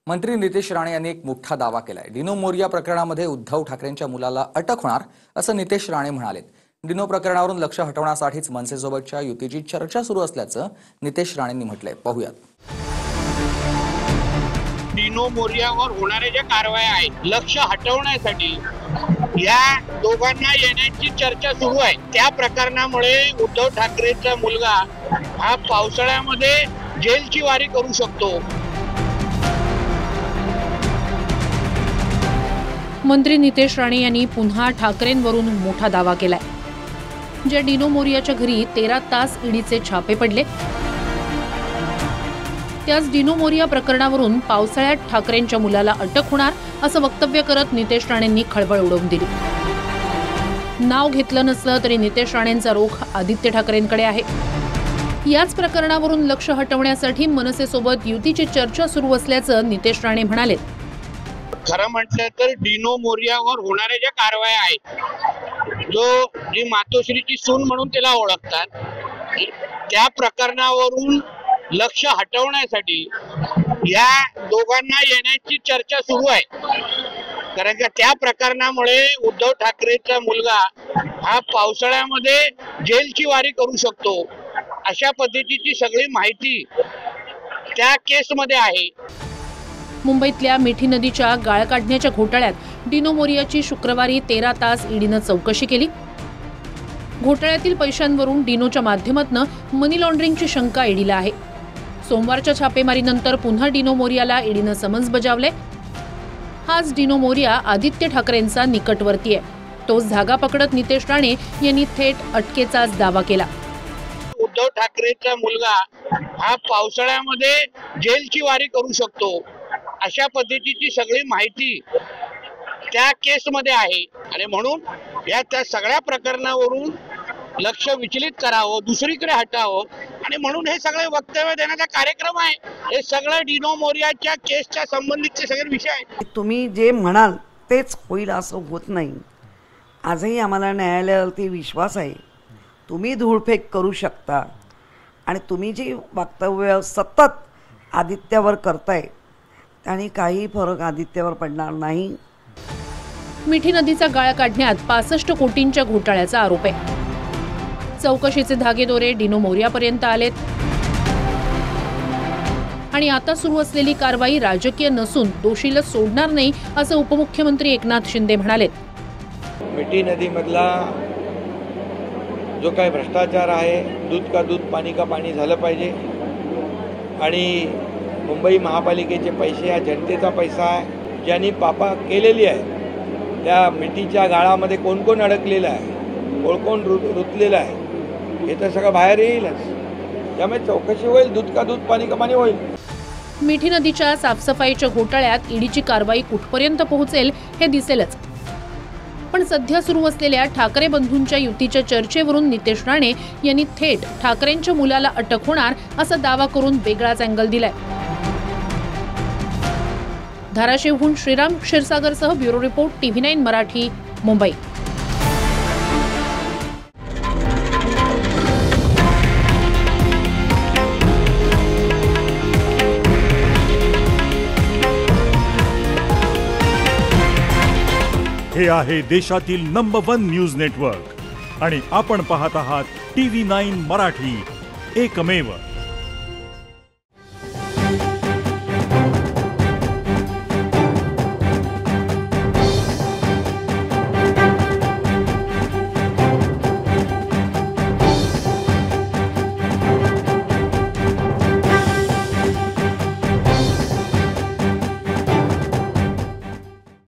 मंत्री नितेश राणे यांनी एक मोठा दावा केलाय। डिनो मोरिया प्रकरणामध्ये उद्धव ठाकरेंच्या मुलाला अटक होणार असं नितेश राणे म्हणाले। डिनो प्रकरणावरून लक्ष हटवण्यासाठीच मनसेसोबतच्या युतीची चर्चा सुरू असल्याचं नितेश राणेंनी म्हटलंय। पाहूयात। डिनो मोरियावर होणाऱ्या ज्या कारवाया आहेत लक्ष हटवण्यासाठी या दोघांना येण्याची चर्चा सुरू आहे। त्या प्रकरणामुळे उद्धव ठाकरेंचा मुलगा हा पावसाळ्यामध्ये जेलची वारी करू शकतो। मंत्री नितेश राणे यांनी पुन्हा ठाकरेंवरून मोठा दावा केलाय। ज्या डिनो मोरियाच्या घरी 13 तास ईडीचे छापे पडले, त्याच डिनो मोरिया प्रकरणावरून पावसाळ्यात ठाकरेंच्या मुलाला अटक होणार असं वक्तव्य करत नितेश राणेंनी खळबळ उडवून दिली। नाव घेतलं नसलं तरी नितेश राणेंचा रोख आदित्य ठाकरेंकडे आहे। याच प्रकरणावरून लक्ष हटवण्यासाठी मनसेसोबत युतीची चर्चा सुरू असल्याचं नितेश राणे म्हणाले। खरं म्हटलं तर डिनो मोरियावर होणाऱ्या ज्या कारवाया आहेत, जी मातोश्रीची सून म्हणून त्याला ओळखतात, त्या प्रकरणावरून लक्ष हटवण्यासाठी या दोघांना येण्याची चर्चा सुरू आहे। कारण का त्या प्रकरणामुळे उद्धव ठाकरेंचा मुलगा हा पावसाळ्यामध्ये जेलची वारी करू शकतो, अशा पद्धतीची सगळी माहिती त्या केसमध्ये आहे। मुंबईतल्या मिठी नदीच्या गाळ काढण्याच्या घोटाळ्यात डिनो मोरियाची शुक्रवारी 13 तास ईडीनं चौकशी केली। घोटाळ्यातील पैशांवरून डिनोच्या माध्यमातून मनी लॉन्ड्रिंगची शंका ईडीला आहे। सोमवारच्या छापेमारीनंतर पुन्हा डिनो मोरियाला ईडीनं समन्स बजावले। हाच डिनो मोरिया आदित्य ठाकरेंचा निकटवर्ती आहे। तोच धागा पकडत नितेश राणे यांनी थेट अटकेचाच दावा केला। उद्धव ठाकरेंचा मुलगा हा पावसाळ्यामध्ये जेलची वारी करू शकतो, अशा पद्धतीची सगळी माहिती त्या केसमध्ये आहे। आणि म्हणून या त्या सगळ्या प्रकरणावरून लक्ष विचलित करावं, दुसरीकडे हटावं, आणि म्हणून हे सगळे वक्तव्य देण्याचा कार्यक्रम आहे। हे सगळं डिनो मोरियाच्या केसच्या संबंधितचे सगळे विषय आहेत। तुम्ही जे म्हणाल तेच होईल असं होत नाही। आजही आम्हाला न्यायालयावरती विश्वास आहे। तुम्ही धूळफेक करू शकता आणि तुम्ही जे वक्तव्य सतत आदित्यावर करताय आणि काही फरक आदित्यावर पडणार नाही। मिठी नदीचा गाळ काढण्यात 65 कोटींच्या घोटाळ्याचा आरोप आहे। चौकशीचे धागेदोरे डिनो मोरियापर्यंत आलेत आणि आता सुरू असलेली कारवाई राजकीय नसून दोषीला सोडणार नाही असं उपमुख्यमंत्री एकनाथ शिंदे म्हणाले। मिठी नदीमधला जो काही भ्रष्टाचार आहे, दूध का दूध पाणी का पाणी झालं पाहिजे। आणि मुंबई महापालिकेचे पैसे हा जनतेचा पैसा आहे। ज्यांनी पापा केलेली आहे त्या मिठीच्या गाळामध्ये कोण कोण अडकलेलं आहे, कोण कोण रुतलेलं आहे, हे तर सगळं बाहेर येईलच। त्यामुळे चौकशी होईल, दूध का दूध पाणी का पाणी होईल। मिठी नदीच्या साफसफाईच्या घोटाळ्यात ईडीची कारवाई कुठपर्यंत पोहोचेल हे दिसेलच। पण सध्या सुरू असलेल्या ठाकरे बंधूंच्या युतीच्या चर्चेवरून नितेश राणे यांनी थेट ठाकरेंच्या मुलाला अटक होणार असा दावा करून वेगळाच अँगल दिलाय। धाराशिवहून श्रीराम क्षीरसागरसह bureau report TV9 Marathi, Mumbai. हे आहे देशातील नंबर 1 न्यूज नेटवर्क आणि आपण पाहत आहात TV9 मराठी, एकमेव।